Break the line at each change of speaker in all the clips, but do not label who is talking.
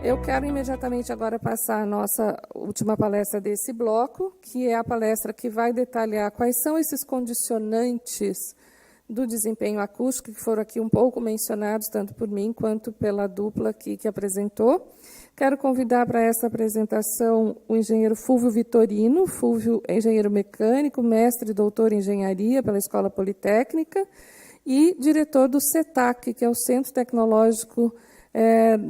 Eu quero imediatamente agora passar a nossa última palestra desse bloco, que é a palestra que vai detalhar quais são esses condicionantes do desempenho acústico, que foram aqui um pouco mencionados, tanto por mim quanto pela dupla aqui que apresentou. Quero convidar para essa apresentação o engenheiro Fúvio Vitorino. Fúvio é engenheiro mecânico, mestre e doutor em engenharia pela Escola Politécnica e diretor do CETAC, que é o Centro Tecnológico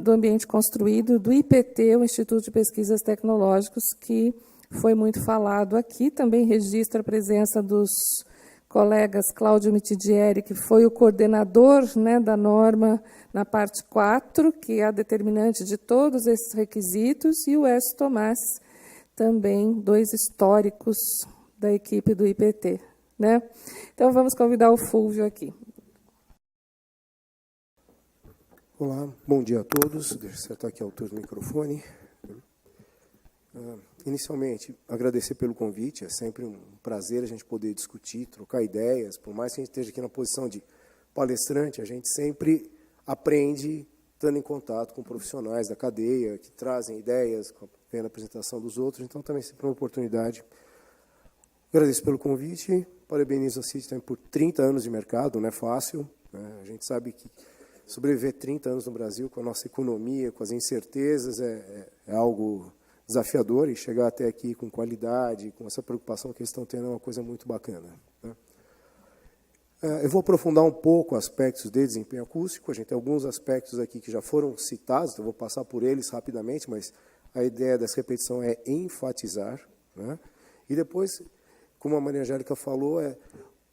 do Ambiente Construído, do IPT, o Instituto de Pesquisas Tecnológicas, que foi muito falado aqui. Também registra a presença dos colegas Cláudio Mitidieri, que foi o coordenador, né, da norma na parte 4, que é a determinante de todos esses requisitos, e o Écio Tomás, também dois históricos da equipe do IPT. Né? Então, vamos convidar o Fúvio aqui.
Olá, bom dia a todos. Deixa eu acertar aqui a altura do microfone. Inicialmente, agradecer pelo convite. É sempre um prazer a gente poder discutir, trocar ideias. Por mais que a gente esteja aqui na posição de palestrante, a gente sempre aprende estando em contato com profissionais da cadeia, que trazem ideias, vendo a apresentação dos outros. Então, também sempre uma oportunidade. Agradeço pelo convite. Parabenizo a CIT também por 30 anos de mercado, não é fácil. Né? A gente sabe que sobreviver 30 anos no Brasil com a nossa economia, com as incertezas, é algo desafiador, e chegar até aqui com qualidade, com essa preocupação que eles estão tendo, é uma coisa muito bacana. Né? Eu vou aprofundar um pouco aspectos de desempenho acústico. A gente tem alguns aspectos aqui que já foram citados, então eu vou passar por eles rapidamente, mas a ideia dessa repetição é enfatizar. Né? E depois, como a Maria Angélica falou,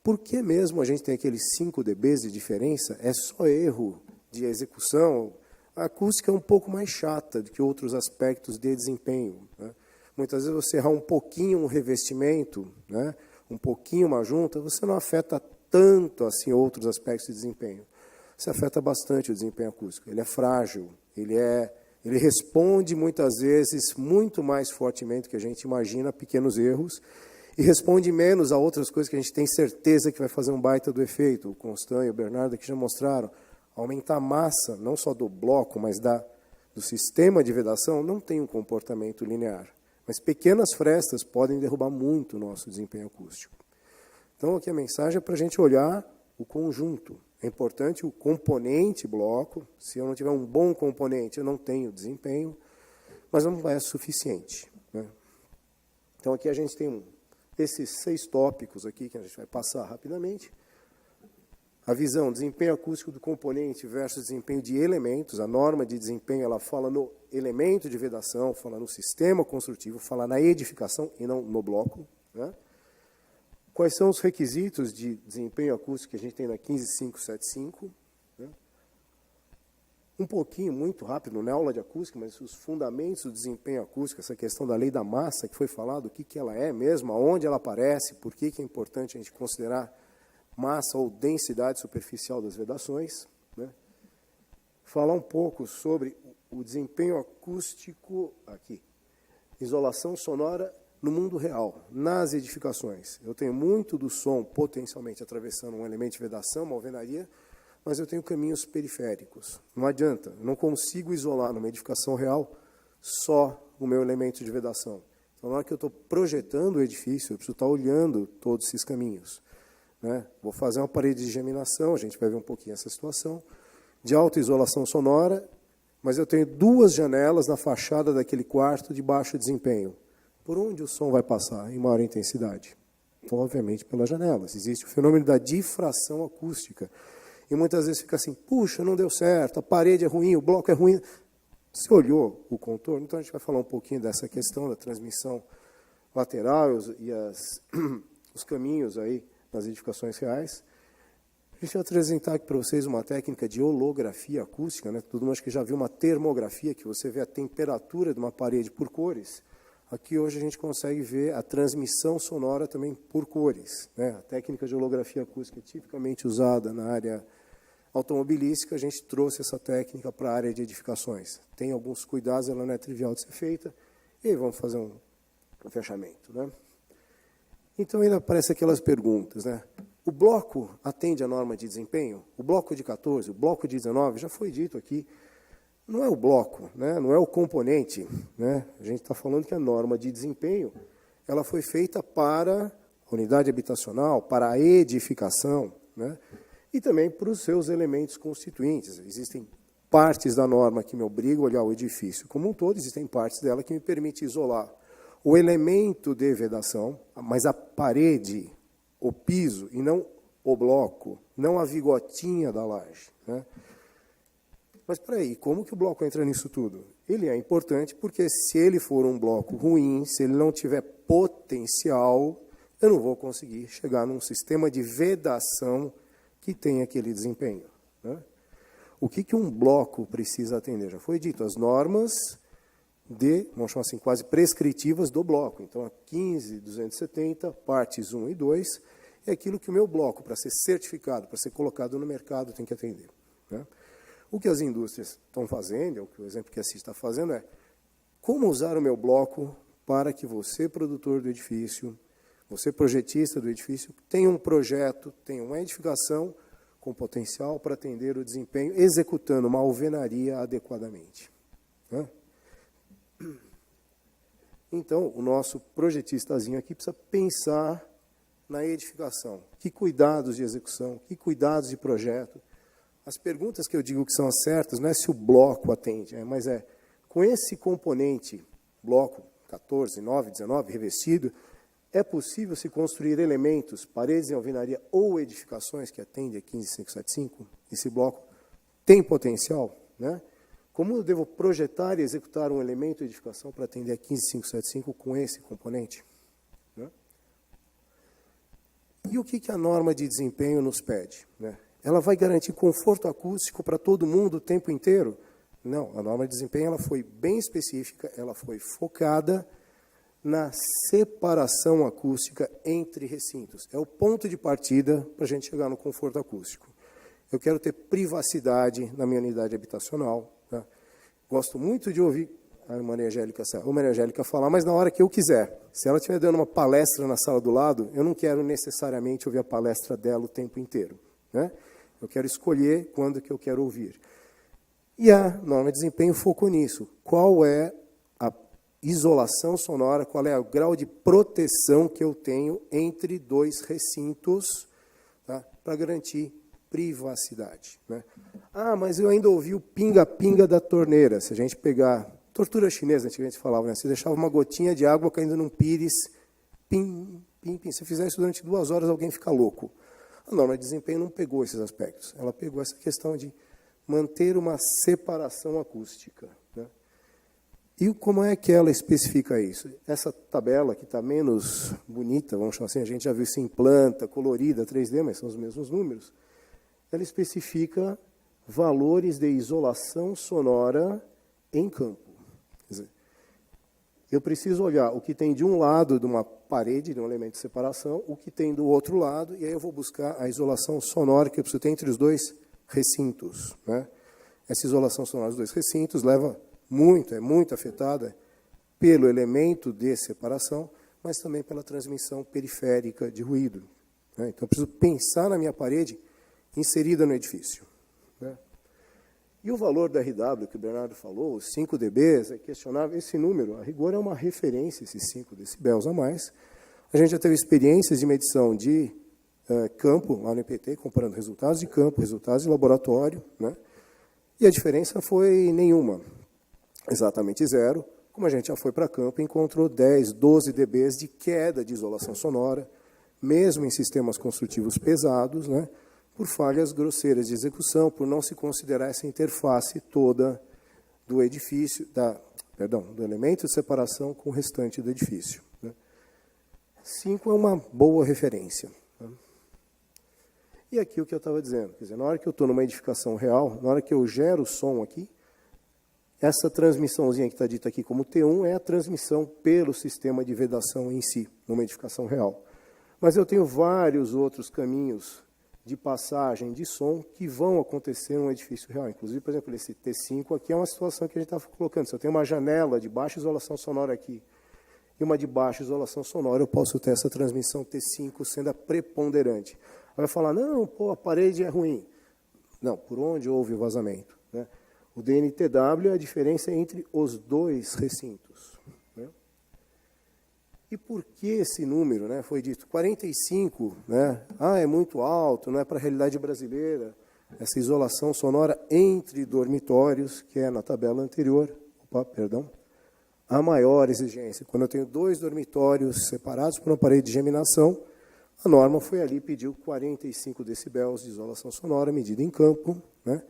por que mesmo a gente tem aqueles 5 dBs de diferença? É só erro de execução? A acústica é um pouco mais chata do que outros aspectos de desempenho. Né? Muitas vezes você errar um pouquinho um revestimento, né? Um pouquinho uma junta, você não afeta tanto assim outros aspectos de desempenho. Você afeta bastante o desempenho acústico. Ele é frágil, ele responde muitas vezes muito mais fortemente do que a gente imagina a pequenos erros, e responde menos a outras coisas que a gente tem certeza que vai fazer um baita do efeito. O Constant e o Bernardo aqui já mostraram. Aumentar a massa, não só do bloco, mas do sistema de vedação, não tem um comportamento linear. Mas pequenas frestas podem derrubar muito o nosso desempenho acústico. Então, aqui a mensagem é para a gente olhar o conjunto. É importante o componente bloco. Se eu não tiver um bom componente, eu não tenho desempenho, mas não é suficiente. Né? Então, aqui a gente tem esses 6 tópicos aqui que a gente vai passar rapidamente. A visão, desempenho acústico do componente versus desempenho de elementos. A norma de desempenho, ela fala no elemento de vedação, fala no sistema construtivo, fala na edificação e não no bloco. Né? Quais são os requisitos de desempenho acústico que a gente tem na 15575? Né? Um pouquinho, muito rápido, não é aula de acústica, mas os fundamentos do desempenho acústico, essa questão da lei da massa que foi falado, o que ela é mesmo, aonde ela aparece, por que é importante a gente considerar massa ou densidade superficial das vedações. Né? Falar um pouco sobre o desempenho acústico aqui. Isolação sonora no mundo real, nas edificações. Eu tenho muito do som potencialmente atravessando um elemento de vedação, uma alvenaria, mas eu tenho caminhos periféricos. Não adianta, eu não consigo isolar numa edificação real só o meu elemento de vedação. Então, na hora que eu estou projetando o edifício, eu preciso estar olhando todos esses caminhos. Né? Vou fazer uma parede de geminação, a gente vai ver um pouquinho essa situação, de alta isolação sonora, mas eu tenho 2 janelas na fachada daquele quarto de baixo desempenho. Por onde o som vai passar em maior intensidade? Obviamente pelas janelas. Existe o fenômeno da difração acústica. E muitas vezes fica assim, puxa, não deu certo, a parede é ruim, o bloco é ruim. Você olhou o contorno? Então a gente vai falar um pouquinho dessa questão da transmissão lateral e os caminhos aí nas edificações reais. A gente vai apresentar aqui para vocês uma técnica de holografia acústica. Né? Todo mundo acho que já viu uma termografia, que você vê a temperatura de uma parede por cores. Aqui hoje a gente consegue ver a transmissão sonora também por cores. Né? A técnica de holografia acústica é tipicamente usada na área automobilística, a gente trouxe essa técnica para a área de edificações. Tem alguns cuidados, ela não é trivial de ser feita, e aí vamos fazer um fechamento. Né? Então ainda aparecem aquelas perguntas. Né? O bloco atende à norma de desempenho? O bloco de 14, o bloco de 19, já foi dito aqui, não é o bloco, né? Não é o componente. Né? A gente está falando que a norma de desempenho ela foi feita para a unidade habitacional, para a edificação, né? E também para os seus elementos constituintes. Existem partes da norma que me obrigam a olhar o edifício como um todo, existem partes dela que me permitem isolar o elemento de vedação, mas a parede, o piso, e não o bloco, não a vigotinha da laje. Né? Mas, espera aí, como que o bloco entra nisso tudo? Ele é importante porque se ele for um bloco ruim, se ele não tiver potencial, eu não vou conseguir chegar num sistema de vedação que tenha aquele desempenho. Né? O que um bloco precisa atender? Já foi dito, as normas vamos chamar assim, quase prescritivas do bloco. Então, a 15.270, partes 1 e 2, é aquilo que o meu bloco, para ser certificado, para ser colocado no mercado, tem que atender. Né? O que as indústrias estão fazendo, o que o exemplo que a CIS está fazendo é como usar o meu bloco para que você, produtor do edifício, você, projetista do edifício, tenha um projeto, tenha uma edificação com potencial para atender o desempenho, executando uma alvenaria adequadamente. Né? Então, o nosso projetistazinho aqui precisa pensar na edificação. Que cuidados de execução, que cuidados de projeto. As perguntas que eu digo que são as certas não é se o bloco atende, mas é com esse componente, bloco 14, 9, 19, revestido, é possível se construir elementos, paredes em alvenaria ou edificações que atendem a 15575? Esse bloco tem potencial, né? Como eu devo projetar e executar um elemento de edificação para atender a 15575 com esse componente? Né? E o que a norma de desempenho nos pede? Né? Ela vai garantir conforto acústico para todo mundo o tempo inteiro? Não, a norma de desempenho ela foi bem específica, ela foi focada na separação acústica entre recintos. É o ponto de partida para a gente chegar no conforto acústico. Eu quero ter privacidade na minha unidade habitacional. Tá? Gosto muito de ouvir a Maria Angélica falar, mas na hora que eu quiser. Se ela estiver dando uma palestra na sala do lado, eu não quero necessariamente ouvir a palestra dela o tempo inteiro. Né? Eu quero escolher quando que eu quero ouvir. E a norma de desempenho focou nisso. Qual é a isolação sonora, qual é o grau de proteção que eu tenho entre dois recintos, tá? Para garantir privacidade. Né? Ah, mas eu ainda ouvi o pinga-pinga da torneira. Se a gente pegar tortura chinesa, antigamente falava, né? Você deixava uma gotinha de água caindo num pires, pim, pim, pim. Se fizer isso durante 2 horas, alguém fica louco. A norma de desempenho não pegou esses aspectos. Ela pegou essa questão de manter uma separação acústica. Né? E como é que ela especifica isso? Essa tabela, que está menos bonita, vamos chamar assim, a gente já viu isso em planta, colorida, 3D, mas são os mesmos números, ela especifica valores de isolação sonora em campo. Quer dizer, eu preciso olhar o que tem de um lado de uma parede, de um elemento de separação, o que tem do outro lado, e aí eu vou buscar a isolação sonora que eu preciso ter entre os dois recintos. Né? Essa isolação sonora dos dois recintos é muito afetada pelo elemento de separação, mas também pela transmissão periférica de ruído. Né? Então, eu preciso pensar na minha parede inserida no edifício. Né? E o valor da RW, que o Bernardo falou, os 5 dB, é questionável. Esse número, a rigor, é uma referência, esses 5 decibéis a mais. A gente já teve experiências de medição de campo, lá no IPT, comparando resultados de campo, resultados de laboratório, né? E a diferença foi nenhuma, exatamente 0. Como a gente já foi para campo, encontrou 10, 12 dB de queda de isolação sonora, mesmo em sistemas construtivos pesados, né? Por falhas grosseiras de execução, por não se considerar essa interface toda do edifício, do elemento de separação com o restante do edifício. Né? 5 é uma boa referência. Né? E aqui o que eu estava dizendo, quer dizer, na hora que eu estou numa edificação real, na hora que eu gero o som aqui, essa transmissãozinha que está dita aqui como T1 é a transmissão pelo sistema de vedação em si, numa edificação real. Mas eu tenho vários outros caminhos de passagem de som que vão acontecer num edifício real. Inclusive, por exemplo, esse T5 aqui é uma situação que a gente está colocando. Se eu tenho uma janela de baixa isolação sonora aqui e uma de baixa isolação sonora, eu posso ter essa transmissão T5 sendo a preponderante. Aí vai falar, não, pô, a parede é ruim. Não, por onde houve o vazamento? Né? O DNTW é a diferença entre os dois recintos. Né? E por que esse número? Né? Foi dito 45, né? É muito alto, não é para a realidade brasileira. Essa isolação sonora entre dormitórios, que é na tabela anterior, a maior exigência. Quando eu tenho 2 dormitórios separados por uma parede de geminação, a norma foi ali, pediu 45 decibéis de isolação sonora, medida em campo, né?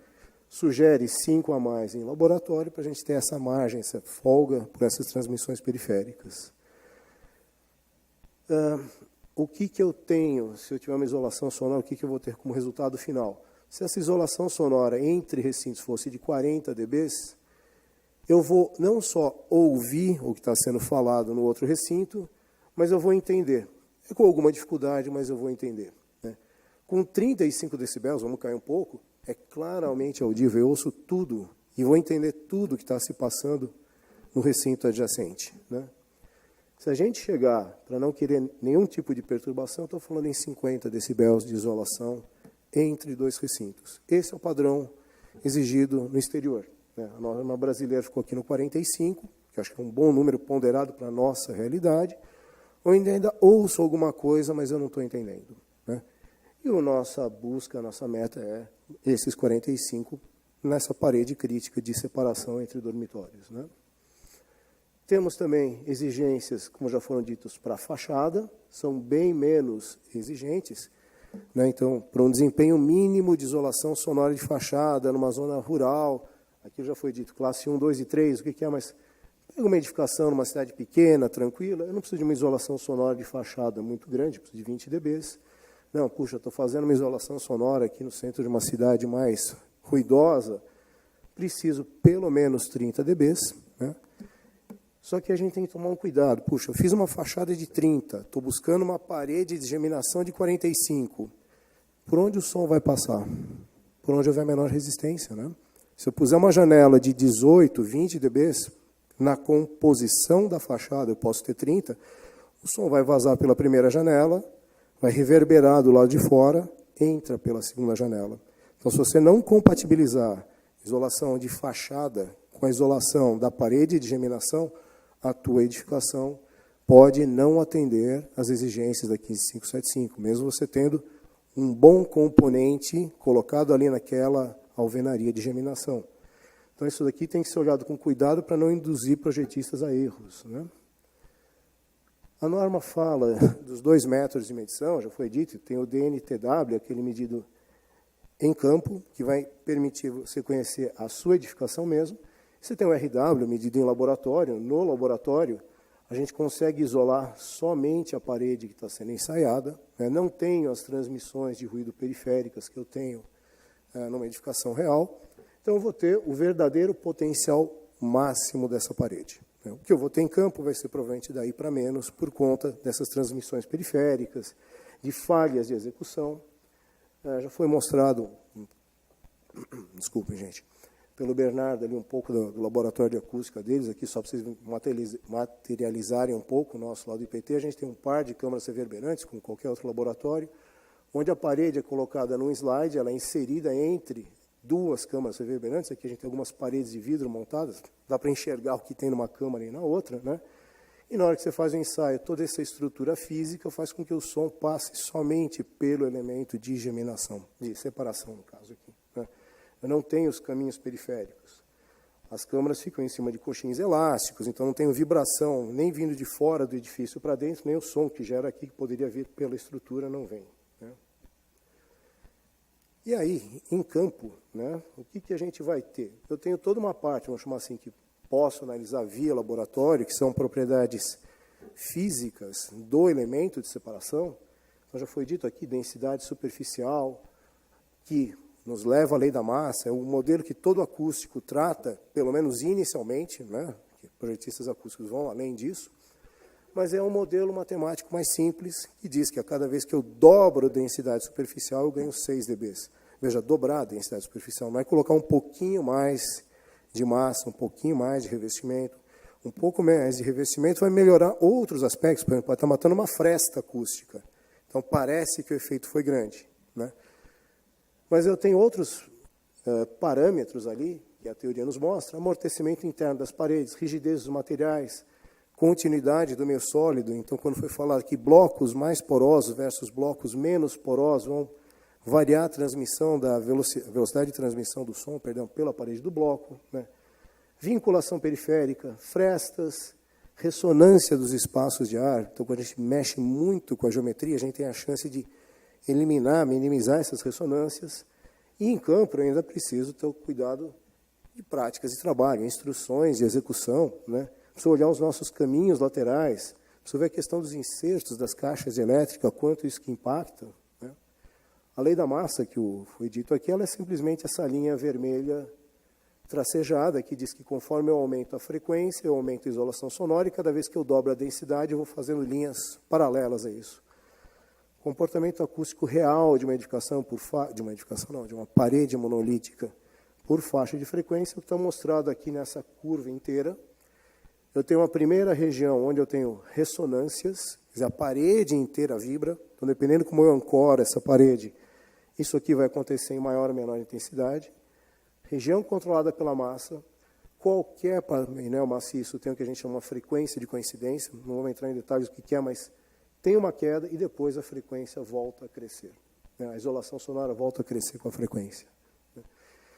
Sugere 5 a mais em laboratório, para a gente ter essa margem, essa folga por essas transmissões periféricas. O que eu tenho, se eu tiver uma isolação sonora, o que eu vou ter como resultado final? Se essa isolação sonora entre recintos fosse de 40 dB, eu vou não só ouvir o que está sendo falado no outro recinto, mas eu vou entender. É com alguma dificuldade, mas eu vou entender. Né? Com 35 decibéis, vamos cair um pouco, é claramente audível, eu ouço tudo e vou entender tudo que está se passando no recinto adjacente. Né? Se a gente chegar, para não querer nenhum tipo de perturbação, estou falando em 50 decibéis de isolação entre 2 recintos. Esse é o padrão exigido no exterior. Né? A norma brasileira ficou aqui no 45, que acho que é um bom número ponderado para a nossa realidade, ou ainda ouço alguma coisa, mas eu não estou entendendo. Né? E a nossa busca, a nossa meta é esses 45 nessa parede crítica de separação entre dormitórios. Né? Temos também exigências, como já foram ditos, para a fachada, são bem menos exigentes. Né? Então, para um desempenho mínimo de isolação sonora de fachada, numa zona rural, aqui já foi dito, classe 1, 2 e 3, o que é, mas pega uma edificação numa cidade pequena, tranquila, eu não preciso de uma isolação sonora de fachada muito grande, preciso de 20 dB. Não, puxa, estou fazendo uma isolação sonora aqui no centro de uma cidade mais ruidosa, preciso pelo menos 30 dB. Né? Só que a gente tem que tomar um cuidado. Puxa, eu fiz uma fachada de 30, estou buscando uma parede de geminação de 45. Por onde o som vai passar? Por onde houver menor resistência. Né? Se eu puser uma janela de 18, 20 dB, na composição da fachada, eu posso ter 30, o som vai vazar pela primeira janela, vai reverberar do lado de fora, entra pela segunda janela. Então, se você não compatibilizar isolação de fachada com a isolação da parede de geminação, a tua edificação pode não atender às exigências da 15575, mesmo você tendo um bom componente colocado ali naquela alvenaria de geminação. Então, isso daqui tem que ser olhado com cuidado para não induzir projetistas a erros. Né? A norma fala dos 2 métodos de medição, já foi dito, tem o DNTW, aquele medido em campo, que vai permitir você conhecer a sua edificação mesmo. Você tem o RW, medido em laboratório. No laboratório, a gente consegue isolar somente a parede que está sendo ensaiada. Né? Não tenho as transmissões de ruído periféricas que eu tenho numa edificação real. Então, eu vou ter o verdadeiro potencial máximo dessa parede. O que eu vou ter em campo vai ser provavelmente daí para menos, por conta dessas transmissões periféricas, de falhas de execução. Já foi mostrado, desculpem, gente, pelo Bernardo ali um pouco do laboratório de acústica deles, aqui só para vocês materializarem um pouco o nosso lado do IPT. A gente tem um par de câmaras reverberantes, como qualquer outro laboratório, onde a parede é colocada num slide, ela é inserida entre 2 câmaras reverberantes. Aqui a gente tem algumas paredes de vidro montadas, dá para enxergar o que tem numa câmara e na outra, né? E na hora que você faz o ensaio, toda essa estrutura física faz com que o som passe somente pelo elemento de geminação, de separação, no caso aqui. Né? Eu não tenho os caminhos periféricos. As câmaras ficam em cima de coxins elásticos, então não tenho vibração nem vindo de fora do edifício para dentro, nem o som que gera aqui, que poderia vir pela estrutura, não vem. Né? E aí, em campo, né, o que a gente vai ter? Eu tenho toda uma parte, vamos chamar assim, que posso analisar via laboratório, que são propriedades físicas do elemento de separação. Então, já foi dito aqui, densidade superficial, que nos leva à lei da massa, é um modelo que todo acústico trata, pelo menos inicialmente, né, que projetistas acústicos vão além disso, mas é um modelo matemático mais simples, que diz que a cada vez que eu dobro a densidade superficial, eu ganho 6 dB. Veja, dobrar a densidade superficial, não é colocar um pouquinho mais de massa, um pouquinho mais de revestimento. Um pouco mais de revestimento vai melhorar outros aspectos, por exemplo, pode estar matando uma fresta acústica. Então, parece que o efeito foi grande. Né? Mas eu tenho outros parâmetros ali, que a teoria nos mostra, amortecimento interno das paredes, rigidez dos materiais, continuidade do meio sólido. Então, quando foi falado que blocos mais porosos versus blocos menos porosos vão variar a transmissão da velocidade de transmissão do som, pela parede do bloco, né? Vinculação periférica, frestas, ressonância dos espaços de ar. Então, quando a gente mexe muito com a geometria, a gente tem a chance de eliminar, minimizar essas ressonâncias. E em campo, eu ainda preciso ter o cuidado de práticas de trabalho, instruções de execução, né? Preciso olhar os nossos caminhos laterais, preciso ver a questão dos insertos das caixas elétricas, quanto isso que impacta, né? A lei da massa, que foi dito aqui, ela é simplesmente essa linha vermelha tracejada, que diz que conforme eu aumento a frequência, eu aumento a isolação sonora, e cada vez que eu dobro a densidade, eu vou fazendo linhas paralelas a isso. Comportamento acústico real de uma edificação, de uma parede monolítica por faixa de frequência, o que está mostrado aqui nessa curva inteira. Eu tenho uma primeira região onde eu tenho ressonâncias, quer dizer, a parede inteira vibra. Então, dependendo como eu ancoro essa parede, isso aqui vai acontecer em maior ou menor intensidade. Região controlada pela massa. Qualquer painel maciço tem o que a gente chama de frequência de coincidência. Não vou entrar em detalhes do que é, mas tem uma queda e depois a frequência volta a crescer. A isolação sonora volta a crescer com a frequência.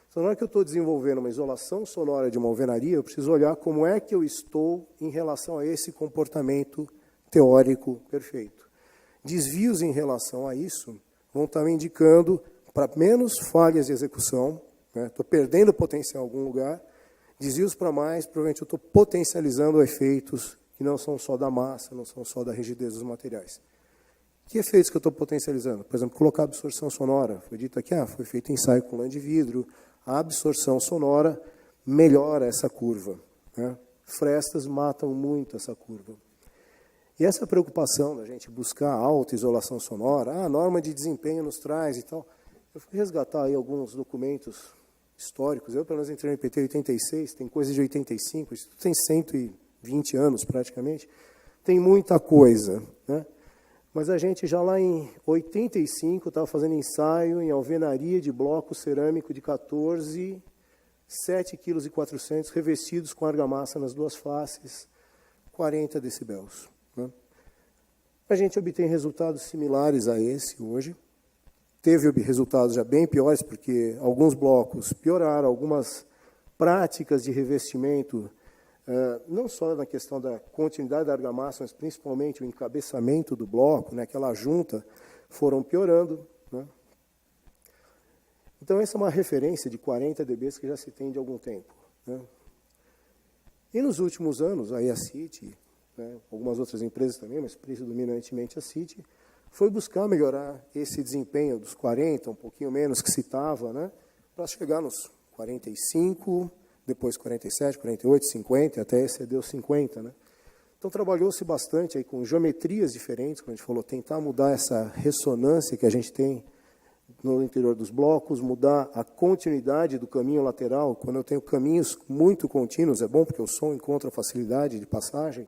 Então, na hora que eu estou desenvolvendo uma isolação sonora de uma alvenaria, eu preciso olhar como é que eu estou em relação a esse comportamento teórico perfeito. Desvios em relação a isso vão estar me indicando para menos falhas de execução, né? Estou perdendo potencial em algum lugar. Desvios para mais, provavelmente eu estou potencializando efeitos que não são só da massa, não são só da rigidez dos materiais. Que efeitos que eu estou potencializando? Por exemplo, colocar absorção sonora. Foi dito aqui, foi feito ensaio com lã de vidro. A absorção sonora melhora essa curva, né? Frestas matam muito essa curva. E essa preocupação da gente buscar alta isolação sonora, a norma de desempenho nos traz e tal. Eu fui resgatar aí alguns documentos históricos. Eu, pelo menos, entrei no IPT em 86, tem coisa de 85, isso tem 120 anos praticamente. Tem muita coisa, né? Mas a gente já lá em 85 estava fazendo ensaio em alvenaria de bloco cerâmico de 14, 7,4 kg, revestidos com argamassa nas duas faces, 40 decibéis. Né? A gente obtém resultados similares a esse hoje. Teve resultados já bem piores, porque alguns blocos pioraram, algumas práticas de revestimento, não só na questão da continuidade da argamassa, mas principalmente o encabeçamento do bloco, né, aquela junta, foram piorando. Né? Então, essa é uma referência de 40 dB que já se tem de algum tempo. Né? E nos últimos anos, aí a CIT, né, algumas outras empresas também, mas predominantemente a CIT, foi buscar melhorar esse desempenho dos 40, um pouquinho menos que se estava, né, para chegar nos 45, depois 47, 48, 50, até exceder os 50. Né? Então, trabalhou-se bastante aí com geometrias diferentes, como a gente falou, tentar mudar essa ressonância que a gente tem no interior dos blocos, mudar a continuidade do caminho lateral. Quando eu tenho caminhos muito contínuos, é bom, porque o som encontra facilidade de passagem.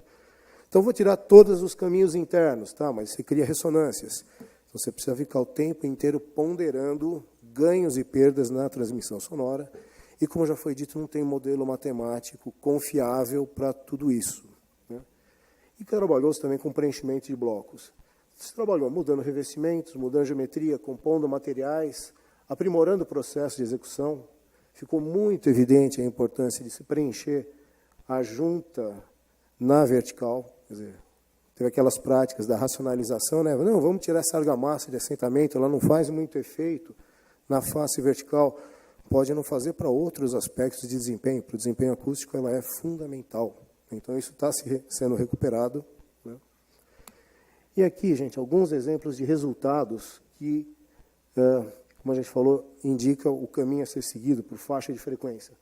Então, vou tirar todos os caminhos internos, tá? Mas você cria ressonâncias. Então, você precisa ficar o tempo inteiro ponderando ganhos e perdas na transmissão sonora. E, como já foi dito, não tem modelo matemático confiável para tudo isso. Né? E trabalhou-se também com preenchimento de blocos. Se trabalhou mudando revestimentos, mudando geometria, compondo materiais, aprimorando o processo de execução. Ficou muito evidente a importância de se preencher a junta na vertical. Quer dizer, teve aquelas práticas da racionalização, né? Não, vamos tirar essa argamassa de assentamento, ela não faz muito efeito na face vertical. Pode não fazer para outros aspectos de desempenho. Para o desempenho acústico, ela é fundamental. Então, isso está sendo recuperado. Né? E aqui, gente, alguns exemplos de resultados que, como a gente falou, indicam o caminho a ser seguido por faixa de frequência.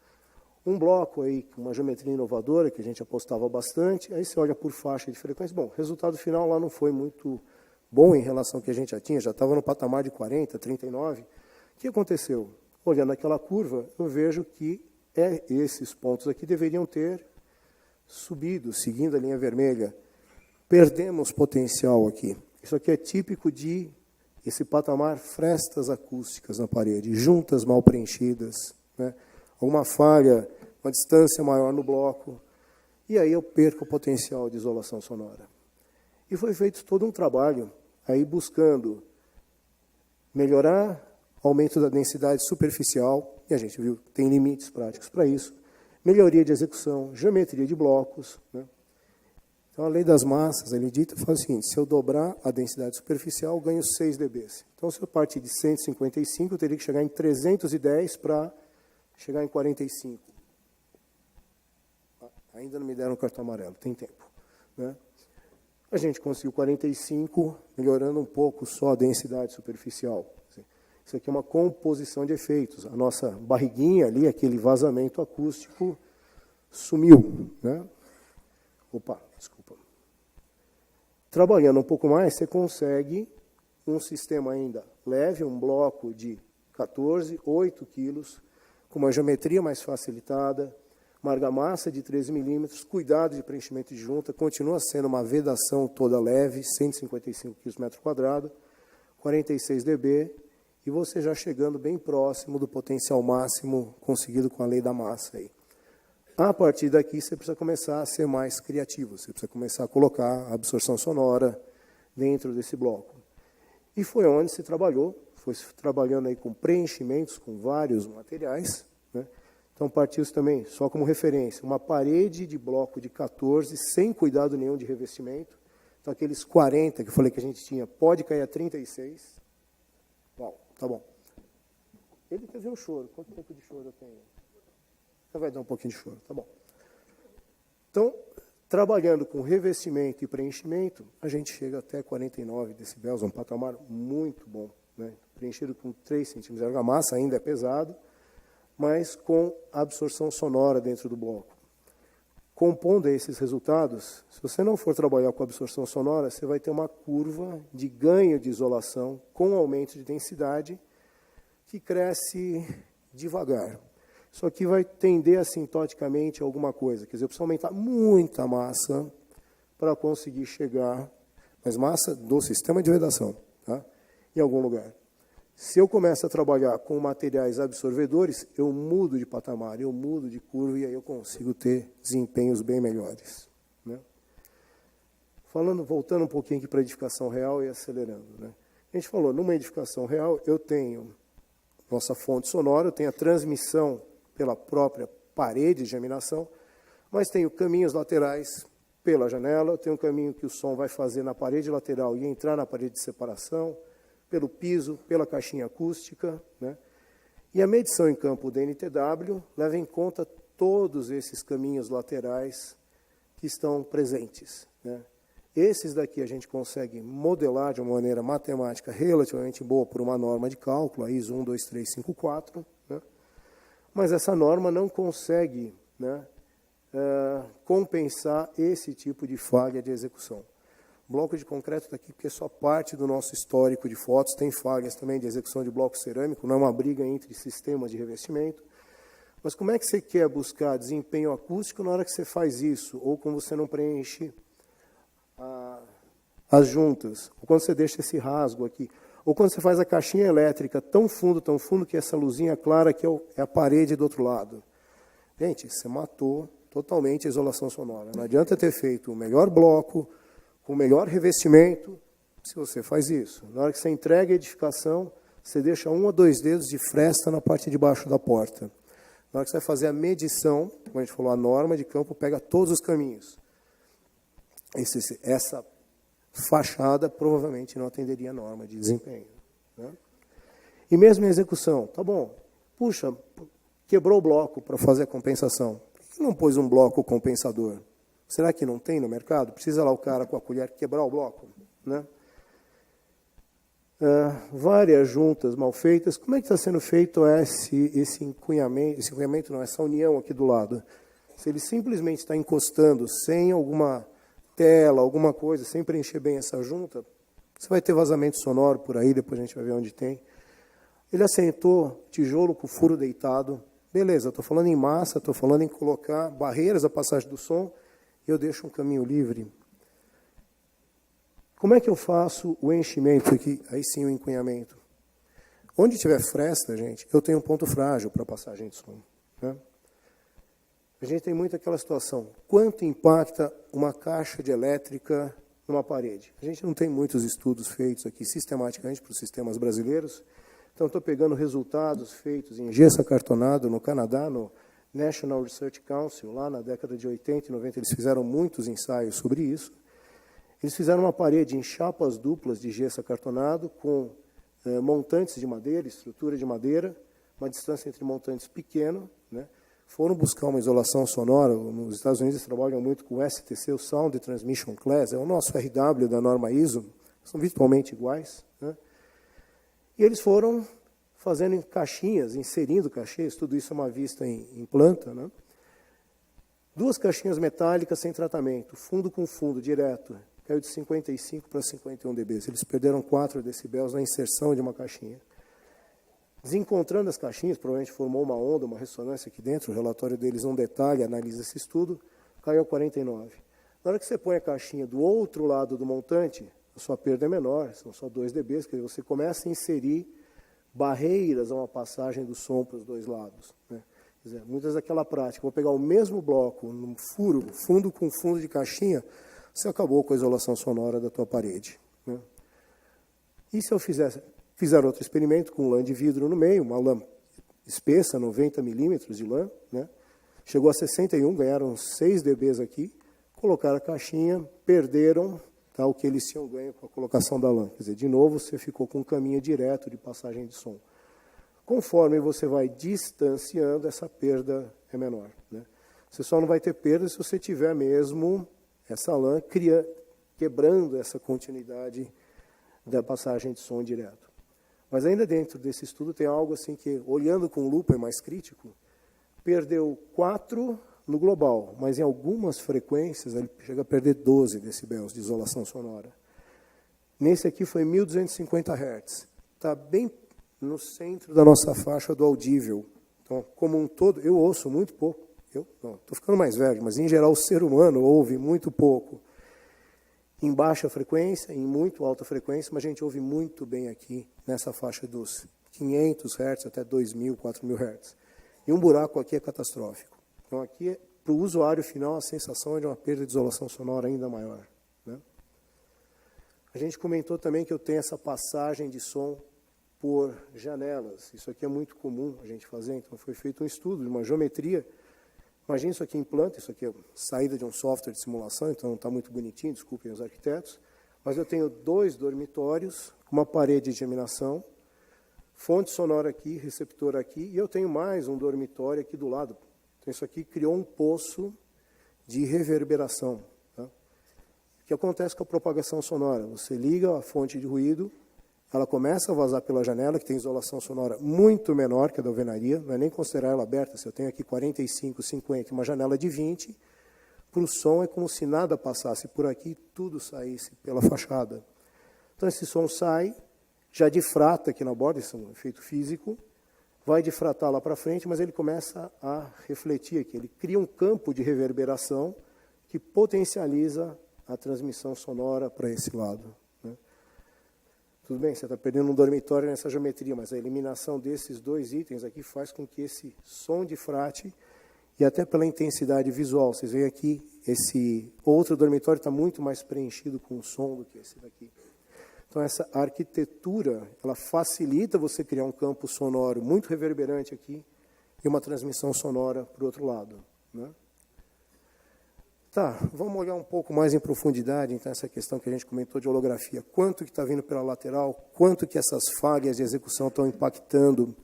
Um bloco aí, com uma geometria inovadora, que a gente apostava bastante, aí você olha por faixa de frequência. Bom, o resultado final lá não foi muito bom em relação ao que a gente já tinha, já estava no patamar de 40, 39. O que aconteceu? Olhando aquela curva, eu vejo que esses pontos aqui deveriam ter subido, seguindo a linha vermelha. Perdemos potencial aqui. Isso aqui é típico de esse patamar frestas acústicas na parede, juntas mal preenchidas, né? alguma falha, uma distância maior no bloco, e aí eu perco o potencial de isolação sonora. E foi feito todo um trabalho aí buscando melhorar o aumento da densidade superficial, e a gente viu que tem limites práticos para isso, melhoria de execução, geometria de blocos, né? Então, a lei das massas, ele dita, fala o seguinte: se eu dobrar a densidade superficial, eu ganho 6 dB. Então, se eu partir de 155, eu teria que chegar em 310 para chegar em 45. Ainda não me deram cartão amarelo, tem tempo, né? A gente conseguiu 45, melhorando um pouco só a densidade superficial. Isso aqui é uma composição de efeitos. A nossa barriguinha ali, aquele vazamento acústico, sumiu, né? Opa, desculpa. Trabalhando um pouco mais, você consegue um sistema ainda leve, um bloco de 14, 8 quilos, com uma geometria mais facilitada, uma argamassa de 13 milímetros, cuidado de preenchimento de junta, continua sendo uma vedação toda leve, 155 kg metro quadrado, 46 dB, e você já chegando bem próximo do potencial máximo conseguido com a lei da massa aí. A partir daqui, você precisa começar a ser mais criativo, você precisa começar a colocar a absorção sonora dentro desse bloco. E foi onde se trabalhou, foi trabalhando aí com preenchimentos, com vários materiais, né? Então, partiu-se também, só como referência, uma parede de bloco de 14, sem cuidado nenhum de revestimento. Então, aqueles 40 que eu falei que a gente tinha, pode cair a 36. Uau, tá bom. Ele quer ver um choro. Quanto tempo de choro eu tenho? Então, vai dar um pouquinho de choro, tá bom. Então, trabalhando com revestimento e preenchimento, a gente chega até 49 decibéis, um patamar muito bom, né? Preenchido com 3 centímetros de argamassa, ainda é pesado, mas com absorção sonora dentro do bloco. Compondo esses resultados, se você não for trabalhar com absorção sonora, você vai ter uma curva de ganho de isolação com aumento de densidade que cresce devagar. Isso aqui vai tender assintoticamente a alguma coisa. Quer dizer, eu preciso aumentar muita massa para conseguir chegar, mas massa do sistema de vedação, tá? Em algum lugar. Se eu começo a trabalhar com materiais absorvedores, eu mudo de patamar, eu mudo de curva e aí eu consigo ter desempenhos bem melhores, né? Voltando um pouquinho aqui para a edificação real e acelerando, né? A gente falou, numa edificação real, eu tenho nossa fonte sonora, eu tenho a transmissão pela própria parede de geminação, mas tenho caminhos laterais pela janela, eu tenho um caminho que o som vai fazer na parede lateral e entrar na parede de separação, pelo piso, pela caixinha acústica, né? E a medição em campo da NTW leva em conta todos esses caminhos laterais que estão presentes, né? Esses daqui a gente consegue modelar de uma maneira matemática relativamente boa por uma norma de cálculo, a ISO 12354, né? Mas essa norma não consegue, né, compensar esse tipo de falha de execução. O bloco de concreto está aqui porque é só parte do nosso histórico de fotos, tem falhas também de execução de bloco cerâmico, não é uma briga entre sistemas de revestimento. Mas como é que você quer buscar desempenho acústico na hora que você faz isso? Ou quando você não preenche as juntas? Ou quando você deixa esse rasgo aqui? Ou quando você faz a caixinha elétrica tão fundo que essa luzinha clara aqui é a parede do outro lado? Gente, você matou totalmente a isolação sonora. Não adianta ter feito o melhor bloco, com o melhor revestimento, se você faz isso. Na hora que você entrega a edificação, você deixa 1 ou 2 dedos de fresta na parte de baixo da porta. Na hora que você vai fazer a medição, como a gente falou, a norma de campo pega todos os caminhos. Essa fachada provavelmente não atenderia a norma de desempenho, né? E mesmo em execução, tá bom, puxa, quebrou o bloco para fazer a compensação. Por que não pôs um bloco compensador? Será que não tem no mercado? Precisa lá o cara com a colher quebrar o bloco, né? Várias juntas mal feitas. Como é que está sendo feito esse encunhamento não, essa união aqui do lado? Se ele simplesmente está encostando sem alguma tela, alguma coisa, sem preencher bem essa junta, você vai ter vazamento sonoro por aí, depois a gente vai ver onde tem. Ele assentou tijolo com furo deitado. Beleza, estou falando em massa, estou falando em colocar barreiras à passagem do som, e eu deixo um caminho livre. Como é que eu faço o enchimento aqui? Aí sim o encunhamento. Onde tiver fresta, gente, eu tenho um ponto frágil para passagem de som, né? A gente tem muito aquela situação, quanto impacta uma caixa de elétrica numa parede? A gente não tem muitos estudos feitos aqui sistematicamente para os sistemas brasileiros, então estou pegando resultados feitos em gesso acartonado no Canadá, no National Research Council, lá na década de 80 e 90, eles fizeram muitos ensaios sobre isso. Eles fizeram uma parede em chapas duplas de gesso acartonado, com montantes de madeira, estrutura de madeira, uma distância entre montantes pequena, né? Foram buscar uma isolação sonora. Nos Estados Unidos eles trabalham muito com o STC, o Sound Transmission Class, é o nosso RW da norma ISO, são virtualmente iguais, né? E eles foram fazendo em caixinhas, inserindo caixinhas, tudo isso é uma vista em planta, né? 2 caixinhas metálicas sem tratamento, fundo com fundo, direto, caiu de 55 para 51 dB. Eles perderam 4 decibéis na inserção de uma caixinha. Desencontrando as caixinhas, provavelmente formou uma onda, uma ressonância aqui dentro, o relatório deles não detalha, analisa esse estudo, caiu a 49. Na hora que você põe a caixinha do outro lado do montante, a sua perda é menor, são só 2 dB, quer dizer, você começa a inserir barreiras a uma passagem do som para os dois lados, né? Quer dizer, muitas daquela prática, vou pegar o mesmo bloco, num furo, fundo com fundo de caixinha, você acabou com a isolação sonora da tua parede, né? E se eu fizer outro experimento com lã de vidro no meio, uma lã espessa, 90 milímetros de lã, né? Chegou a 61, ganharam 6 dB aqui, colocaram a caixinha, perderam, tá, o que eles tinham ganho com a colocação da lã. Quer dizer, de novo, você ficou com um caminho direto de passagem de som. Conforme você vai distanciando, essa perda é menor, né? Você só não vai ter perda se você tiver mesmo essa lã quebrando essa continuidade da passagem de som direto. Mas ainda dentro desse estudo tem algo assim que, olhando com lupa é mais crítico, perdeu 4 no global, mas em algumas frequências ele chega a perder 12 decibéis de isolação sonora. Nesse aqui foi 1.250 Hz. Está bem no centro da nossa faixa do audível. Então, como um todo, eu ouço muito pouco. Estou ficando mais velho, mas em geral o ser humano ouve muito pouco. Em baixa frequência, em muito alta frequência, mas a gente ouve muito bem aqui, nessa faixa dos 500 Hz até 2.000, 4.000 Hz. E um buraco aqui é catastrófico. Então aqui, para o usuário final, a sensação é de uma perda de isolação sonora ainda maior, né? A gente comentou também que eu tenho essa passagem de som por janelas. Isso aqui é muito comum a gente fazer, então foi feito um estudo de uma geometria. Imagina isso aqui em planta, isso aqui é saída de um software de simulação, então não está muito bonitinho, desculpem os arquitetos, mas eu tenho 2 dormitórios, uma parede de geminação, fonte sonora aqui, receptor aqui, e eu tenho mais um dormitório aqui do lado. Então isso aqui criou um poço de reverberação, tá? O que acontece com a propagação sonora? Você liga a fonte de ruído, ela começa a vazar pela janela, que tem isolação sonora muito menor que a da alvenaria, não é nem considerar ela aberta, se eu tenho aqui 45, 50, uma janela de 20, para o som é como se nada passasse por aqui, tudo saísse pela fachada. Então esse som sai, já difrata aqui na borda, isso é um efeito físico, vai difratar lá para frente, mas ele começa a refletir aqui, ele cria um campo de reverberação que potencializa a transmissão sonora para esse lado. Tudo bem, você está perdendo um dormitório nessa geometria, mas a eliminação desses 2 itens aqui faz com que esse som difrate, e até pela intensidade visual, vocês veem aqui, esse outro dormitório está muito mais preenchido com som do que esse daqui. Então essa arquitetura, ela facilita você criar um campo sonoro muito reverberante aqui, e uma transmissão sonora para o outro lado, né? Tá, vamos olhar um pouco mais em profundidade, então, essa questão que a gente comentou de holografia. Quanto que está vindo pela lateral, quanto que essas falhas de execução estão impactando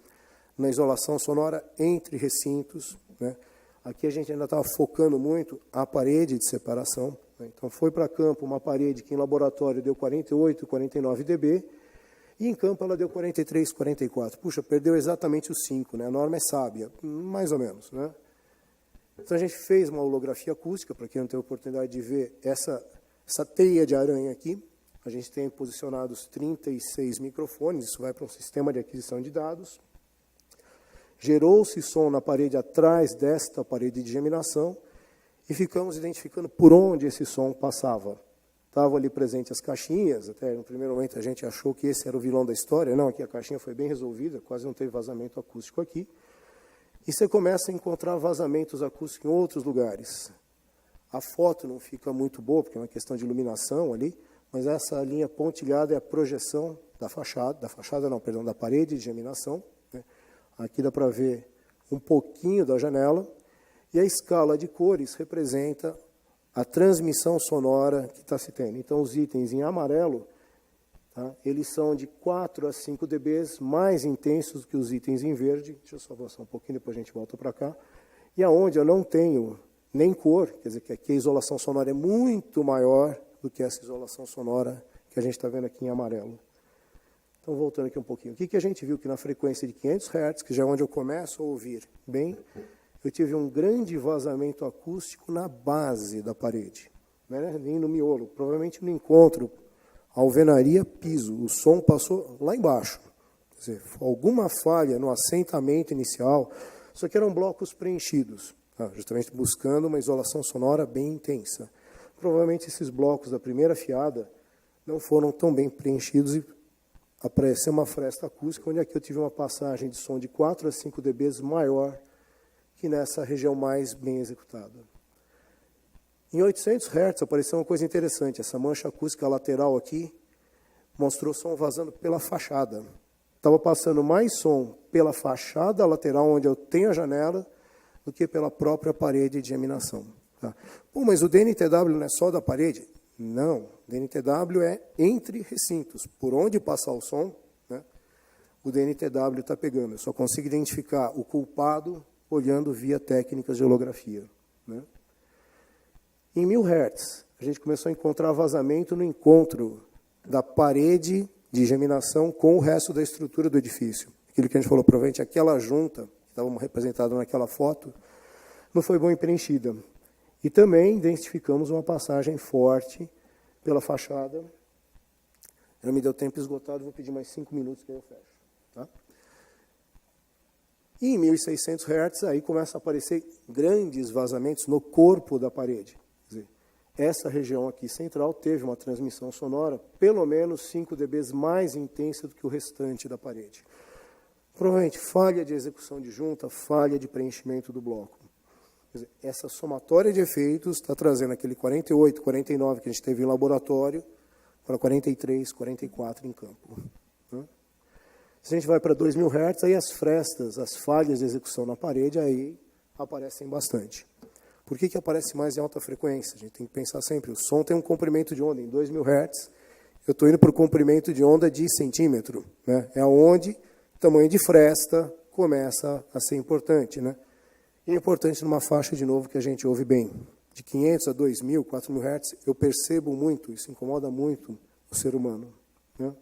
na isolação sonora entre recintos, né? Aqui a gente ainda estava focando muito a parede de separação, né? Então foi para campo uma parede que em laboratório deu 48, 49 dB, e em campo ela deu 43, 44. Puxa, perdeu exatamente os 5, né? A norma é sábia, mais ou menos, né? Então a gente fez uma holografia acústica, para quem não teve a oportunidade de ver essa teia de aranha aqui. A gente tem posicionados 36 microfones, isso vai para um sistema de aquisição de dados. Gerou-se som na parede atrás desta parede de geminação e ficamos identificando por onde esse som passava. Estavam ali presentes as caixinhas, até no primeiro momento a gente achou que esse era o vilão da história. Não, aqui a caixinha foi bem resolvida, quase não teve vazamento acústico aqui. E você começa a encontrar vazamentos acústicos em outros lugares. A foto não fica muito boa, porque é uma questão de iluminação ali, mas essa linha pontilhada é a projeção da parede de geminação, né? Aqui dá para ver um pouquinho da janela, e a escala de cores representa a transmissão sonora que está se tendo. Então, os itens em amarelo, tá, eles são de 4 a 5 dB mais intensos do que os itens em verde. Deixa eu só avançar um pouquinho, depois a gente volta para cá. E aonde eu não tenho nem cor, quer dizer que aqui a isolação sonora é muito maior do que essa isolação sonora que a gente está vendo aqui em amarelo. Então, voltando aqui um pouquinho. O que a gente viu que na frequência de 500 Hz, que já é onde eu começo a ouvir bem, eu tive um grande vazamento acústico na base da parede, né? Nem no miolo. Provavelmente no encontro alvenaria, piso. O som passou lá embaixo. Quer dizer, alguma falha no assentamento inicial. Só que eram blocos preenchidos, tá? Justamente buscando uma isolação sonora bem intensa. Provavelmente esses blocos da primeira fiada não foram tão bem preenchidos e apareceu uma fresta acústica, onde aqui eu tive uma passagem de som de 4 a 5 dB maior que nessa região mais bem executada. Em 800 Hz apareceu uma coisa interessante. Essa mancha acústica lateral aqui mostrou som vazando pela fachada. Estava passando mais som pela fachada lateral, onde eu tenho a janela, do que pela própria parede de geminação. Tá? Pô, mas o DNTW não é só da parede? Não. O DNTW é entre recintos. Por onde passar o som, né, o DNTW está pegando. Eu só consigo identificar o culpado olhando via técnicas de holografia, né? Em 1000 Hz, a gente começou a encontrar vazamento no encontro da parede de geminação com o resto da estrutura do edifício. Aquilo que a gente falou, provavelmente aquela junta, que estava representada naquela foto, não foi bem preenchida. E também identificamos uma passagem forte pela fachada. Não me deu tempo esgotado, vou pedir mais 5 minutos que aí eu fecho. Tá? E em 1600 Hz, aí começa a aparecer grandes vazamentos no corpo da parede. Quer dizer, essa região aqui central teve uma transmissão sonora pelo menos 5 dB mais intensa do que o restante da parede. Provavelmente falha de execução de junta, falha de preenchimento do bloco. Quer dizer, essa somatória de efeitos está trazendo aquele 48, 49 que a gente teve em laboratório para 43, 44 em campo. Né? Se a gente vai para 2000 Hz, aí as frestas, as falhas de execução na parede, aí aparecem bastante. Por que aparece mais em alta frequência? A gente tem que pensar sempre, o som tem um comprimento de onda em 2000 Hz, eu estou indo para o comprimento de onda de centímetro, né? É onde o tamanho de fresta começa a ser importante, né? E é importante numa faixa, de novo, que a gente ouve bem. De 500 a 2000, 4000 Hz, eu percebo muito, isso incomoda muito o ser humano, né?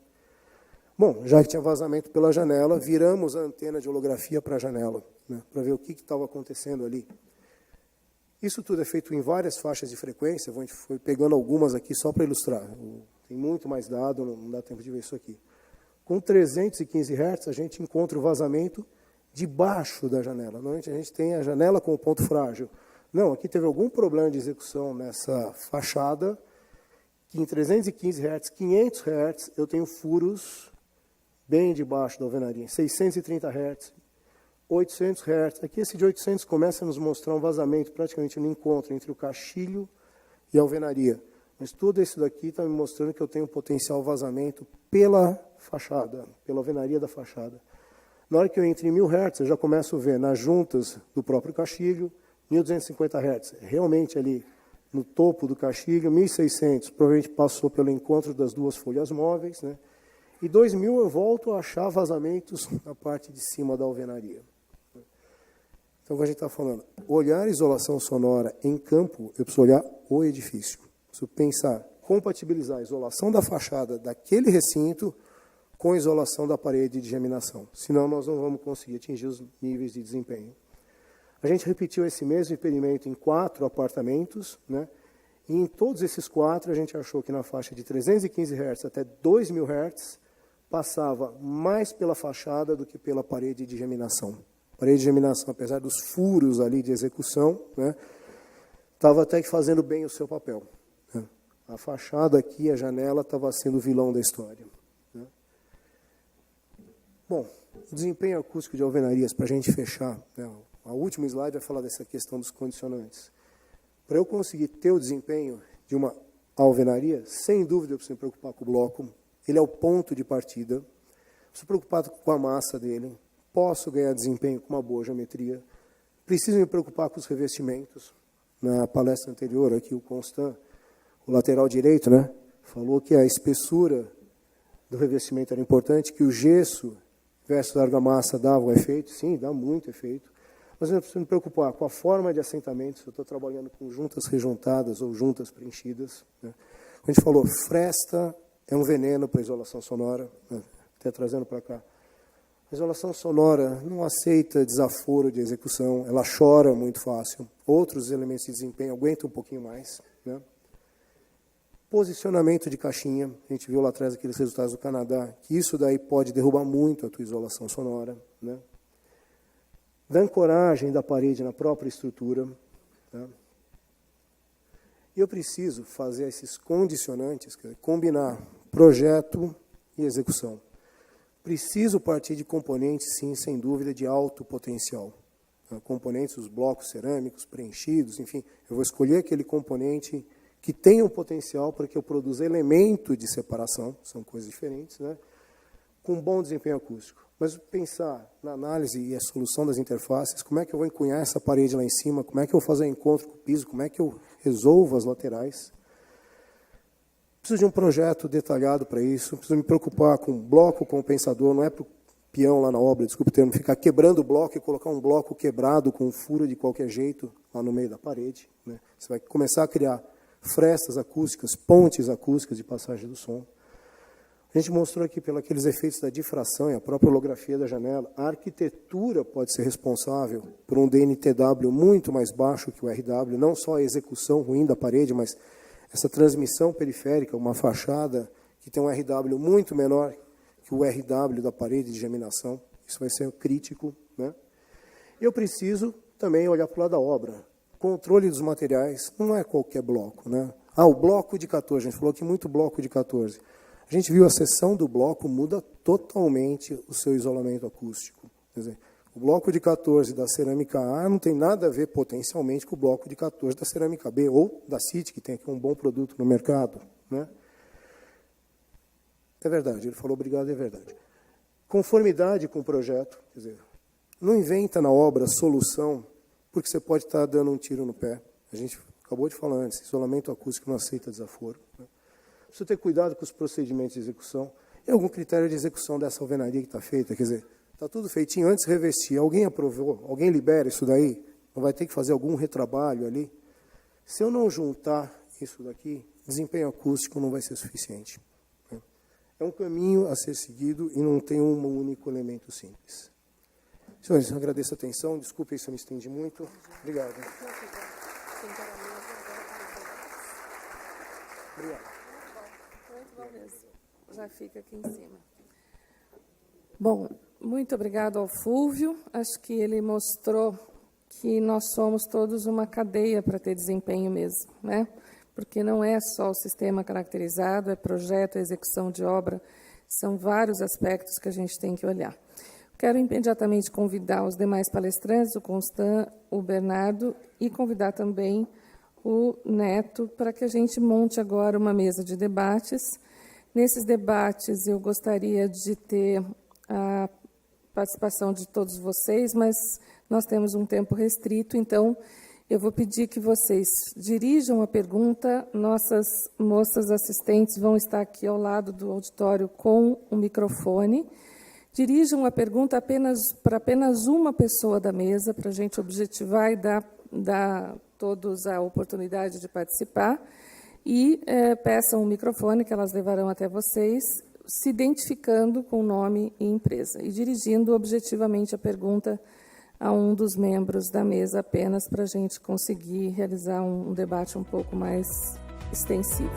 Bom, já que tinha vazamento pela janela, viramos a antena de holografia para a janela, né, para ver o que estava acontecendo ali. Isso tudo é feito em várias faixas de frequência, a gente foi pegando algumas aqui só para ilustrar. Tem muito mais dado, não dá tempo de ver isso aqui. Com 315 Hz, a gente encontra o vazamento debaixo da janela. Normalmente a gente tem a janela com o ponto frágil. Não, aqui teve algum problema de execução nessa fachada, que em 315 Hz, 500 Hz, eu tenho furos bem debaixo da alvenaria. 630 Hz, 800 Hz. Aqui esse de 800 começa a nos mostrar um vazamento praticamente no encontro entre o caixilho e a alvenaria. Mas tudo isso daqui está me mostrando que eu tenho um potencial vazamento pela fachada, pela alvenaria da fachada. Na hora que eu entro em 1000 Hz, eu já começo a ver nas juntas do próprio caixilho, 1250 Hz, realmente ali no topo do caixilho, 1600, provavelmente passou pelo encontro das duas folhas móveis, né? E 2000 eu volto a achar vazamentos na parte de cima da alvenaria. Então, como a gente está falando, olhar isolação sonora em campo, eu preciso olhar o edifício. Preciso pensar, compatibilizar a isolação da fachada daquele recinto com a isolação da parede de geminação. Senão, nós não vamos conseguir atingir os níveis de desempenho. A gente repetiu esse mesmo experimento em 4 apartamentos, né? E em todos esses 4, a gente achou que na faixa de 315 Hz até 2000 Hz, passava mais pela fachada do que pela parede de geminação. A parede de geminação, apesar dos furos ali de execução, né, estava até que fazendo bem o seu papel, né? A fachada aqui, a janela, estava sendo o vilão da história, né? Bom, o desempenho acústico de alvenarias, para a gente fechar, né, O último slide vai falar dessa questão dos condicionantes. Para eu conseguir ter o desempenho de uma alvenaria, sem dúvida eu preciso me preocupar com o bloco. Ele é o ponto de partida. Preciso me preocupar com a massa dele. Posso ganhar desempenho com uma boa geometria. Preciso me preocupar com os revestimentos. Na palestra anterior, aqui, o Constant, o lateral direito, né, falou que a espessura do revestimento era importante, que o gesso versus a argamassa dava um efeito. Sim, dá muito efeito. Mas eu preciso me preocupar com a forma de assentamento, se eu estou trabalhando com juntas rejuntadas ou juntas preenchidas. Né. A gente falou, fresta é um veneno para a isolação sonora, né, até trazendo para cá. A isolação sonora não aceita desaforo de execução, ela chora muito fácil. Outros elementos de desempenho aguentam um pouquinho mais. Né? Posicionamento de caixinha, a gente viu lá atrás aqueles resultados do Canadá, que isso daí pode derrubar muito a tua isolação sonora. Né? Da ancoragem da parede na própria estrutura. Né? E eu preciso fazer esses condicionantes, combinar projeto e execução. Preciso partir de componentes, sim, sem dúvida, de alto potencial. Componentes, os blocos cerâmicos, preenchidos, enfim, eu vou escolher aquele componente que tenha um potencial para que eu produza elemento de separação, são coisas diferentes, né? Com bom desempenho acústico. Mas pensar na análise e a solução das interfaces, como é que eu vou encunhar essa parede lá em cima, como é que eu vou fazer o encontro com o piso, como é que eu resolvo as laterais. Preciso de um projeto detalhado para isso, preciso me preocupar com bloco compensador, não é para o peão lá na obra, desculpe o termo, ficar quebrando o bloco e colocar um bloco quebrado com um furo de qualquer jeito lá no meio da parede. Né? Você vai começar a criar frestas acústicas, pontes acústicas de passagem do som. A gente mostrou aqui pelos aqueles efeitos da difração e a própria holografia da janela, a arquitetura pode ser responsável por um DNTW muito mais baixo que o RW, não só a execução ruim da parede, mas essa transmissão periférica, uma fachada que tem um RW muito menor que o RW da parede de geminação. Isso vai ser crítico. Né? Eu preciso também olhar para o lado da obra. Controle dos materiais não é qualquer bloco. Né? O bloco de 14, a gente falou que muito bloco de 14. A gente viu a seção do bloco muda totalmente o seu isolamento acústico. Quer dizer, o bloco de 14 da cerâmica A não tem nada a ver potencialmente com o bloco de 14 da cerâmica B, ou da CIT, que tem aqui um bom produto no mercado. Né? É verdade, ele falou obrigado, é verdade. Conformidade com o projeto, quer dizer, não inventa na obra solução, porque você pode estar dando um tiro no pé. A gente acabou de falar antes, isolamento acústico não aceita desaforo. Né? Precisa ter cuidado com os procedimentos de execução. E algum critério de execução dessa alvenaria que está feita, quer dizer, está tudo feitinho, antes de revestir, alguém aprovou, alguém libera isso daí, não vai ter que fazer algum retrabalho ali. Se eu não juntar isso daqui, desempenho acústico não vai ser suficiente. Né? É um caminho a ser seguido e não tem um único elemento simples. Senhores, eu agradeço a atenção, desculpe se eu me estendi muito. Obrigado. Obrigado.
Muito bom mesmo. Já fica aqui em cima. Bom, muito obrigado ao Fúvio. Acho que ele mostrou que nós somos todos uma cadeia para ter desempenho mesmo, né? Porque não é só o sistema caracterizado, é projeto, é execução de obra, são vários aspectos que a gente tem que olhar. Quero imediatamente convidar os demais palestrantes, o Constant, o Bernardo, e convidar também o Neto, para que a gente monte agora uma mesa de debates. Nesses debates, eu gostaria de ter a participação de todos vocês, mas nós temos um tempo restrito, então eu vou pedir que vocês dirijam a pergunta. Nossas moças assistentes vão estar aqui ao lado do auditório com o microfone. Dirijam a pergunta para apenas uma pessoa da mesa, para a gente objetivar e dar todos a oportunidade de participar. E peçam o microfone, que elas levarão até vocês, se identificando com nome e empresa, e dirigindo objetivamente a pergunta a um dos membros da mesa apenas, para a gente conseguir realizar um debate um pouco mais extensivo.